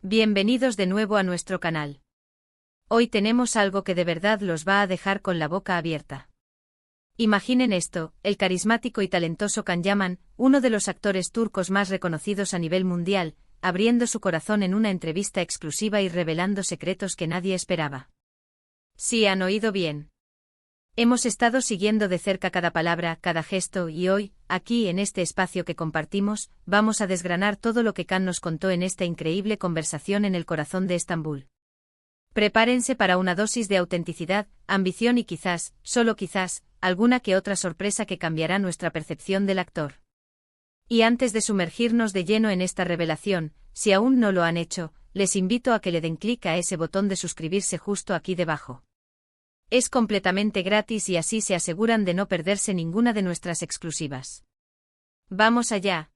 Bienvenidos de nuevo a nuestro canal. Hoy tenemos algo que de verdad los va a dejar con la boca abierta. Imaginen esto, el carismático y talentoso Can Yaman, uno de los actores turcos más reconocidos a nivel mundial, abriendo su corazón en una entrevista exclusiva y revelando secretos que nadie esperaba. Sí, han oído bien. Hemos estado siguiendo de cerca cada palabra, cada gesto y hoy, aquí en este espacio que compartimos, vamos a desgranar todo lo que Can nos contó en esta increíble conversación en el corazón de Estambul. Prepárense para una dosis de autenticidad, ambición y quizás, solo quizás, alguna que otra sorpresa que cambiará nuestra percepción del actor. Y antes de sumergirnos de lleno en esta revelación, si aún no lo han hecho, les invito a que le den clic a ese botón de suscribirse justo aquí debajo. Es completamente gratis y así se aseguran de no perderse ninguna de nuestras exclusivas. ¡Vamos allá!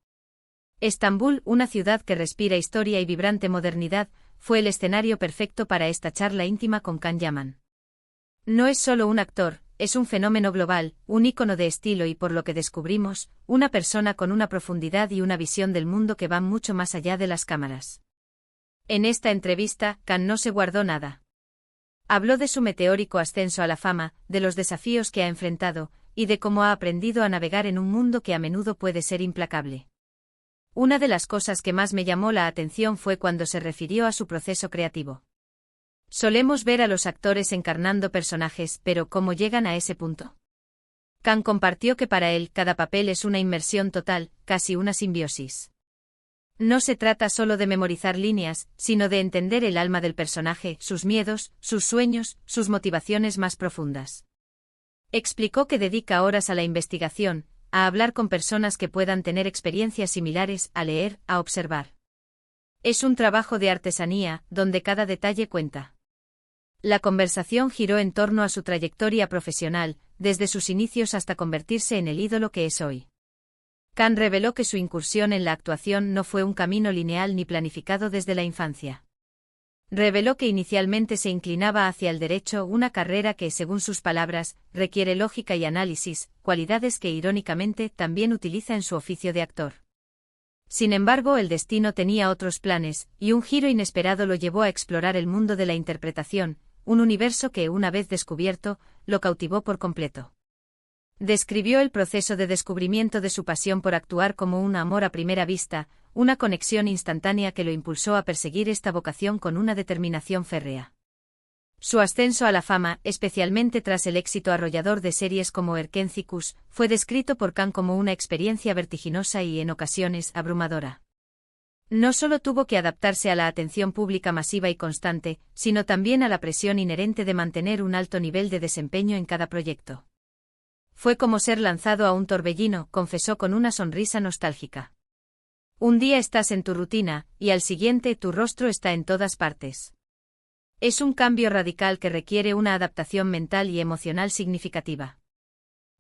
Estambul, una ciudad que respira historia y vibrante modernidad, fue el escenario perfecto para esta charla íntima con Can Yaman. No es solo un actor, es un fenómeno global, un ícono de estilo y por lo que descubrimos, una persona con una profundidad y una visión del mundo que van mucho más allá de las cámaras. En esta entrevista, Can no se guardó nada. Habló de su meteórico ascenso a la fama, de los desafíos que ha enfrentado, y de cómo ha aprendido a navegar en un mundo que a menudo puede ser implacable. Una de las cosas que más me llamó la atención fue cuando se refirió a su proceso creativo. Solemos ver a los actores encarnando personajes, pero ¿cómo llegan a ese punto? Can compartió que para él cada papel es una inmersión total, casi una simbiosis. No se trata solo de memorizar líneas, sino de entender el alma del personaje, sus miedos, sus sueños, sus motivaciones más profundas. Explicó que dedica horas a la investigación, a hablar con personas que puedan tener experiencias similares, a leer, a observar. Es un trabajo de artesanía, donde cada detalle cuenta. La conversación giró en torno a su trayectoria profesional, desde sus inicios hasta convertirse en el ídolo que es hoy. Can reveló que su incursión en la actuación no fue un camino lineal ni planificado desde la infancia. Reveló que inicialmente se inclinaba hacia el derecho, una carrera que, según sus palabras, requiere lógica y análisis, cualidades que irónicamente también utiliza en su oficio de actor. Sin embargo, el destino tenía otros planes, y un giro inesperado lo llevó a explorar el mundo de la interpretación, un universo que, una vez descubierto, lo cautivó por completo. Describió el proceso de descubrimiento de su pasión por actuar como un amor a primera vista, una conexión instantánea que lo impulsó a perseguir esta vocación con una determinación férrea. Su ascenso a la fama, especialmente tras el éxito arrollador de series como Erkencikus, fue descrito por Can como una experiencia vertiginosa y, en ocasiones, abrumadora. No solo tuvo que adaptarse a la atención pública masiva y constante, sino también a la presión inherente de mantener un alto nivel de desempeño en cada proyecto. Fue como ser lanzado a un torbellino, confesó con una sonrisa nostálgica. Un día estás en tu rutina, y al siguiente tu rostro está en todas partes. Es un cambio radical que requiere una adaptación mental y emocional significativa.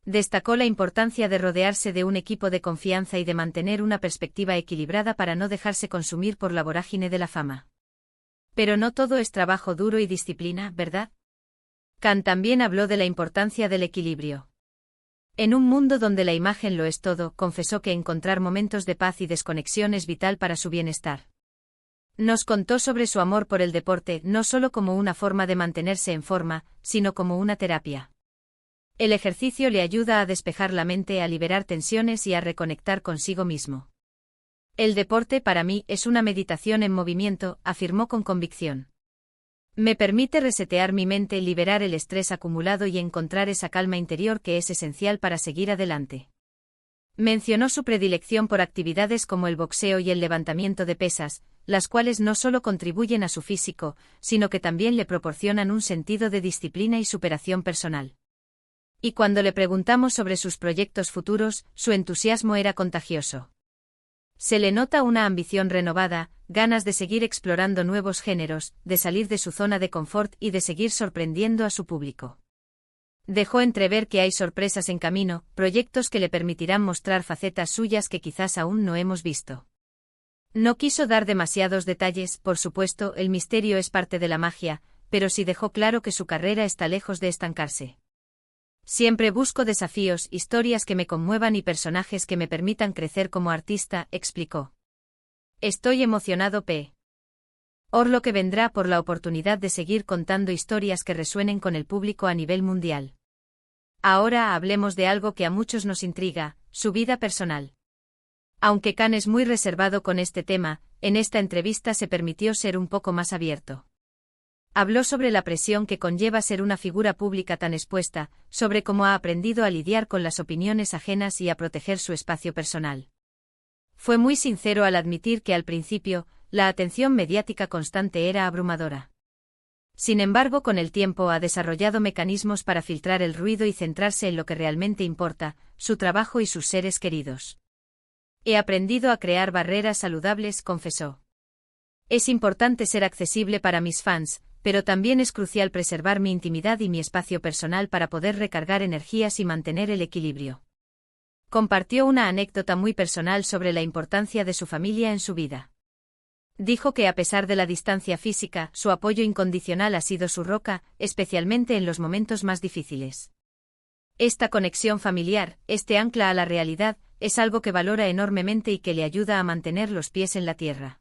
Destacó la importancia de rodearse de un equipo de confianza y de mantener una perspectiva equilibrada para no dejarse consumir por la vorágine de la fama. Pero no todo es trabajo duro y disciplina, ¿verdad? Can también habló de la importancia del equilibrio. En un mundo donde la imagen lo es todo, confesó que encontrar momentos de paz y desconexión es vital para su bienestar. Nos contó sobre su amor por el deporte, no solo como una forma de mantenerse en forma, sino como una terapia. El ejercicio le ayuda a despejar la mente, a liberar tensiones y a reconectar consigo mismo. El deporte para mí es una meditación en movimiento, afirmó con convicción. Me permite resetear mi mente, liberar el estrés acumulado y encontrar esa calma interior que es esencial para seguir adelante. Mencionó su predilección por actividades como el boxeo y el levantamiento de pesas, las cuales no solo contribuyen a su físico, sino que también le proporcionan un sentido de disciplina y superación personal. Y cuando le preguntamos sobre sus proyectos futuros, su entusiasmo era contagioso. Se le nota una ambición renovada, ganas de seguir explorando nuevos géneros, de salir de su zona de confort y de seguir sorprendiendo a su público. Dejó entrever que hay sorpresas en camino, proyectos que le permitirán mostrar facetas suyas que quizás aún no hemos visto. No quiso dar demasiados detalles, por supuesto, el misterio es parte de la magia, pero sí dejó claro que su carrera está lejos de estancarse. Siempre busco desafíos, historias que me conmuevan y personajes que me permitan crecer como artista, explicó. Estoy emocionado, P. Or lo que vendrá por la oportunidad de seguir contando historias que resuenen con el público a nivel mundial. Ahora hablemos de algo que a muchos nos intriga, su vida personal. Aunque Khan es muy reservado con este tema, en esta entrevista se permitió ser un poco más abierto. Habló sobre la presión que conlleva ser una figura pública tan expuesta, sobre cómo ha aprendido a lidiar con las opiniones ajenas y a proteger su espacio personal. Fue muy sincero al admitir que al principio, la atención mediática constante era abrumadora. Sin embargo, con el tiempo ha desarrollado mecanismos para filtrar el ruido y centrarse en lo que realmente importa, su trabajo y sus seres queridos. He aprendido a crear barreras saludables, confesó. Es importante ser accesible para mis fans, pero también es crucial preservar mi intimidad y mi espacio personal para poder recargar energías y mantener el equilibrio. Compartió una anécdota muy personal sobre la importancia de su familia en su vida. Dijo que a pesar de la distancia física, su apoyo incondicional ha sido su roca, especialmente en los momentos más difíciles. Esta conexión familiar, este ancla a la realidad, es algo que valora enormemente y que le ayuda a mantener los pies en la tierra.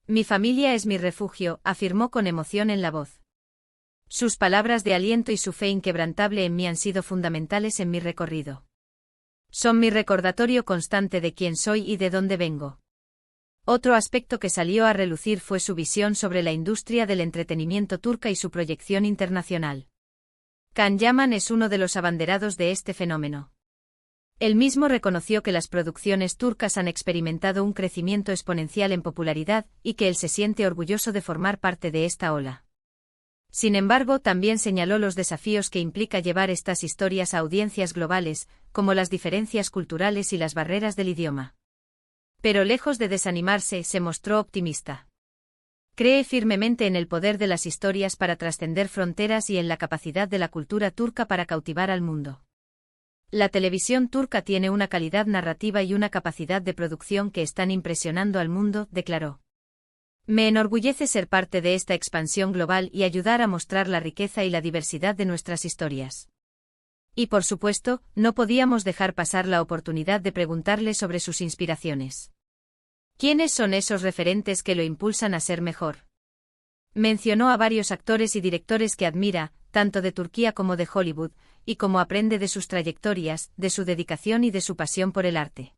Mi familia es mi refugio, afirmó con emoción en la voz. Sus palabras de aliento y su fe inquebrantable en mí han sido fundamentales en mi recorrido. Son mi recordatorio constante de quién soy y de dónde vengo. Otro aspecto que salió a relucir fue su visión sobre la industria del entretenimiento turca y su proyección internacional. Can Yaman es uno de los abanderados de este fenómeno. Él mismo reconoció que las producciones turcas han experimentado un crecimiento exponencial en popularidad y que él se siente orgulloso de formar parte de esta ola. Sin embargo, también señaló los desafíos que implica llevar estas historias a audiencias globales, como las diferencias culturales y las barreras del idioma. Pero lejos de desanimarse, se mostró optimista. Cree firmemente en el poder de las historias para trascender fronteras y en la capacidad de la cultura turca para cautivar al mundo. La televisión turca tiene una calidad narrativa y una capacidad de producción que están impresionando al mundo, declaró. Me enorgullece ser parte de esta expansión global y ayudar a mostrar la riqueza y la diversidad de nuestras historias. Y por supuesto, no podíamos dejar pasar la oportunidad de preguntarle sobre sus inspiraciones. ¿Quiénes son esos referentes que lo impulsan a ser mejor? Mencionó a varios actores y directores que admira, tanto de Turquía como de Hollywood, y cómo aprende de sus trayectorias, de su dedicación y de su pasión por el arte.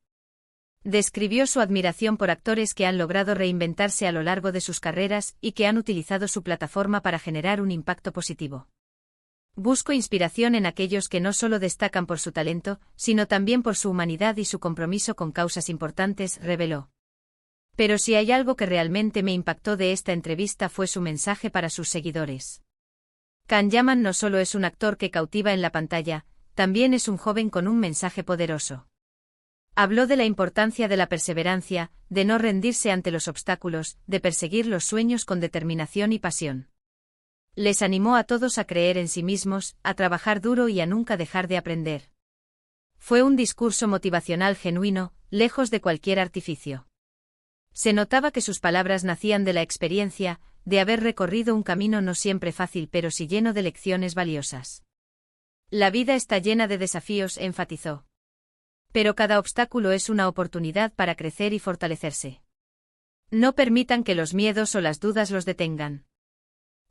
Describió su admiración por actores que han logrado reinventarse a lo largo de sus carreras y que han utilizado su plataforma para generar un impacto positivo. Busco inspiración en aquellos que no solo destacan por su talento, sino también por su humanidad y su compromiso con causas importantes, reveló. Pero si hay algo que realmente me impactó de esta entrevista fue su mensaje para sus seguidores. Can Yaman no solo es un actor que cautiva en la pantalla, también es un joven con un mensaje poderoso. Habló de la importancia de la perseverancia, de no rendirse ante los obstáculos, de perseguir los sueños con determinación y pasión. Les animó a todos a creer en sí mismos, a trabajar duro y a nunca dejar de aprender. Fue un discurso motivacional genuino, lejos de cualquier artificio. Se notaba que sus palabras nacían de la experiencia, de haber recorrido un camino no siempre fácil pero sí lleno de lecciones valiosas. La vida está llena de desafíos, enfatizó. Pero cada obstáculo es una oportunidad para crecer y fortalecerse. No permitan que los miedos o las dudas los detengan.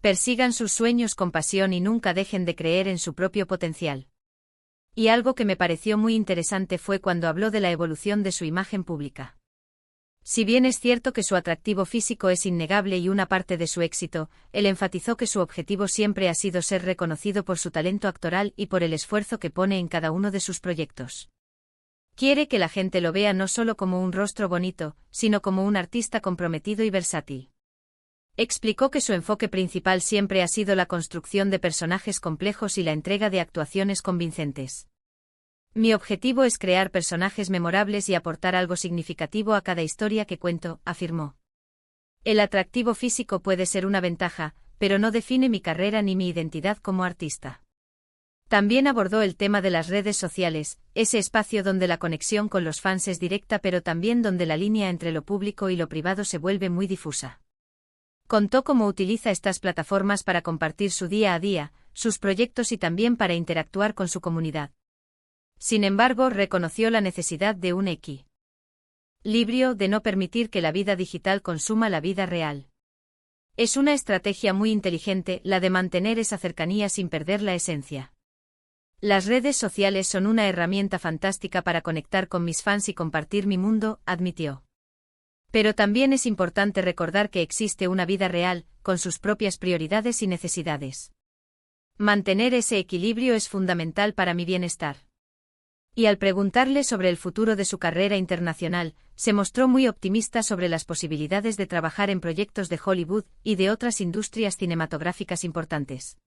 Persigan sus sueños con pasión y nunca dejen de creer en su propio potencial. Y algo que me pareció muy interesante fue cuando habló de la evolución de su imagen pública. Si bien es cierto que su atractivo físico es innegable y una parte de su éxito, él enfatizó que su objetivo siempre ha sido ser reconocido por su talento actoral y por el esfuerzo que pone en cada uno de sus proyectos. Quiere que la gente lo vea no solo como un rostro bonito, sino como un artista comprometido y versátil. Explicó que su enfoque principal siempre ha sido la construcción de personajes complejos y la entrega de actuaciones convincentes. Mi objetivo es crear personajes memorables y aportar algo significativo a cada historia que cuento, afirmó. El atractivo físico puede ser una ventaja, pero no define mi carrera ni mi identidad como artista. También abordó el tema de las redes sociales, ese espacio donde la conexión con los fans es directa pero también donde la línea entre lo público y lo privado se vuelve muy difusa. Contó cómo utiliza estas plataformas para compartir su día a día, sus proyectos y también para interactuar con su comunidad. Sin embargo, reconoció la necesidad de un equilibrio, de no permitir que la vida digital consuma la vida real. Es una estrategia muy inteligente la de mantener esa cercanía sin perder la esencia. Las redes sociales son una herramienta fantástica para conectar con mis fans y compartir mi mundo, admitió. Pero también es importante recordar que existe una vida real, con sus propias prioridades y necesidades. Mantener ese equilibrio es fundamental para mi bienestar. Y al preguntarle sobre el futuro de su carrera internacional, se mostró muy optimista sobre las posibilidades de trabajar en proyectos de Hollywood y de otras industrias cinematográficas importantes.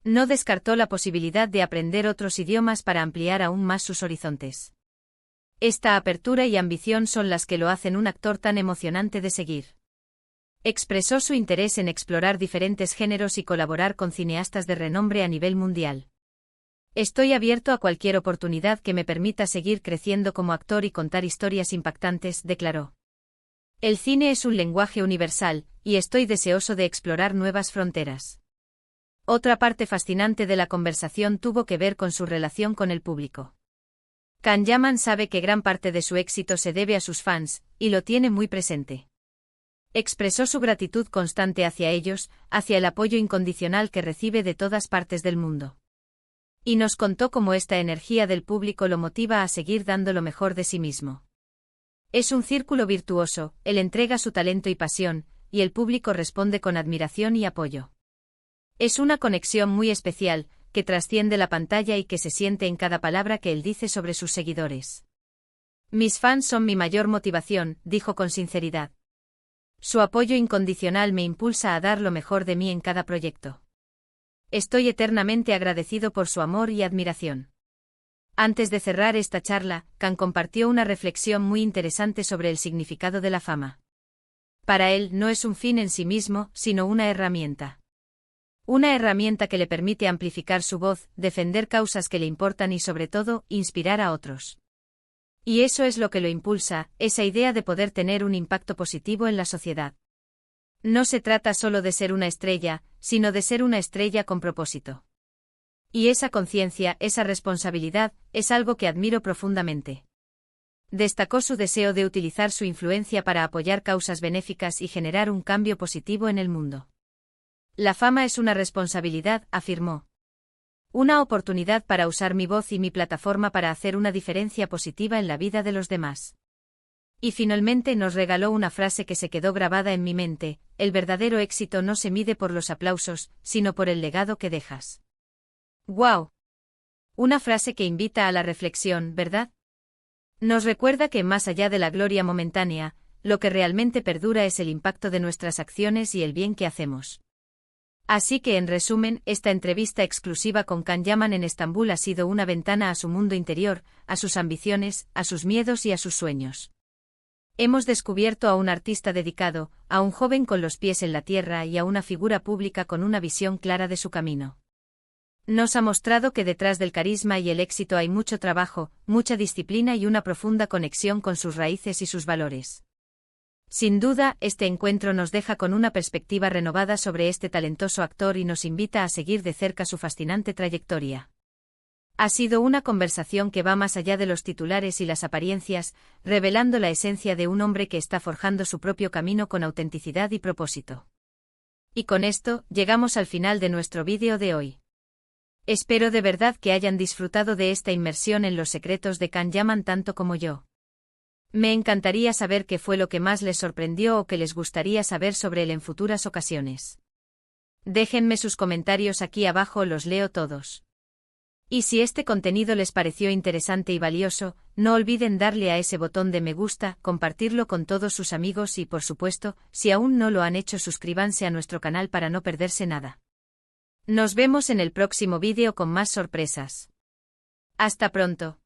No descartó la posibilidad de aprender otros idiomas para ampliar aún más sus horizontes. Esta apertura y ambición son las que lo hacen un actor tan emocionante de seguir. Expresó su interés en explorar diferentes géneros y colaborar con cineastas de renombre a nivel mundial. Estoy abierto a cualquier oportunidad que me permita seguir creciendo como actor y contar historias impactantes, declaró. El cine es un lenguaje universal, y estoy deseoso de explorar nuevas fronteras. Otra parte fascinante de la conversación tuvo que ver con su relación con el público. Can Yaman sabe que gran parte de su éxito se debe a sus fans, y lo tiene muy presente. Expresó su gratitud constante hacia ellos, hacia el apoyo incondicional que recibe de todas partes del mundo. Y nos contó cómo esta energía del público lo motiva a seguir dando lo mejor de sí mismo. Es un círculo virtuoso, él entrega su talento y pasión, y el público responde con admiración y apoyo. Es una conexión muy especial, que trasciende la pantalla y que se siente en cada palabra que él dice sobre sus seguidores. Mis fans son mi mayor motivación, dijo con sinceridad. Su apoyo incondicional me impulsa a dar lo mejor de mí en cada proyecto. Estoy eternamente agradecido por su amor y admiración. Antes de cerrar esta charla, Can compartió una reflexión muy interesante sobre el significado de la fama. Para él no es un fin en sí mismo, sino una herramienta. Una herramienta que le permite amplificar su voz, defender causas que le importan y sobre todo, inspirar a otros. Y eso es lo que lo impulsa, esa idea de poder tener un impacto positivo en la sociedad. No se trata solo de ser una estrella, sino de ser una estrella con propósito. Y esa conciencia, esa responsabilidad, es algo que admiro profundamente. Destacó su deseo de utilizar su influencia para apoyar causas benéficas y generar un cambio positivo en el mundo. La fama es una responsabilidad, afirmó. Una oportunidad para usar mi voz y mi plataforma para hacer una diferencia positiva en la vida de los demás. Y finalmente nos regaló una frase que se quedó grabada en mi mente: el verdadero éxito no se mide por los aplausos, sino por el legado que dejas. ¡Guau! Una frase que invita a la reflexión, ¿verdad? Nos recuerda que más allá de la gloria momentánea, lo que realmente perdura es el impacto de nuestras acciones y el bien que hacemos. Así que en resumen, esta entrevista exclusiva con Can Yaman en Estambul ha sido una ventana a su mundo interior, a sus ambiciones, a sus miedos y a sus sueños. Hemos descubierto a un artista dedicado, a un joven con los pies en la tierra y a una figura pública con una visión clara de su camino. Nos ha mostrado que detrás del carisma y el éxito hay mucho trabajo, mucha disciplina y una profunda conexión con sus raíces y sus valores. Sin duda, este encuentro nos deja con una perspectiva renovada sobre este talentoso actor y nos invita a seguir de cerca su fascinante trayectoria. Ha sido una conversación que va más allá de los titulares y las apariencias, revelando la esencia de un hombre que está forjando su propio camino con autenticidad y propósito. Y con esto, llegamos al final de nuestro vídeo de hoy. Espero de verdad que hayan disfrutado de esta inmersión en los secretos de Can Yaman tanto como yo. Me encantaría saber qué fue lo que más les sorprendió o que les gustaría saber sobre él en futuras ocasiones. Déjenme sus comentarios aquí abajo, los leo todos. Y si este contenido les pareció interesante y valioso, no olviden darle a ese botón de me gusta, compartirlo con todos sus amigos y, por supuesto, si aún no lo han hecho, suscríbanse a nuestro canal para no perderse nada. Nos vemos en el próximo vídeo con más sorpresas. Hasta pronto.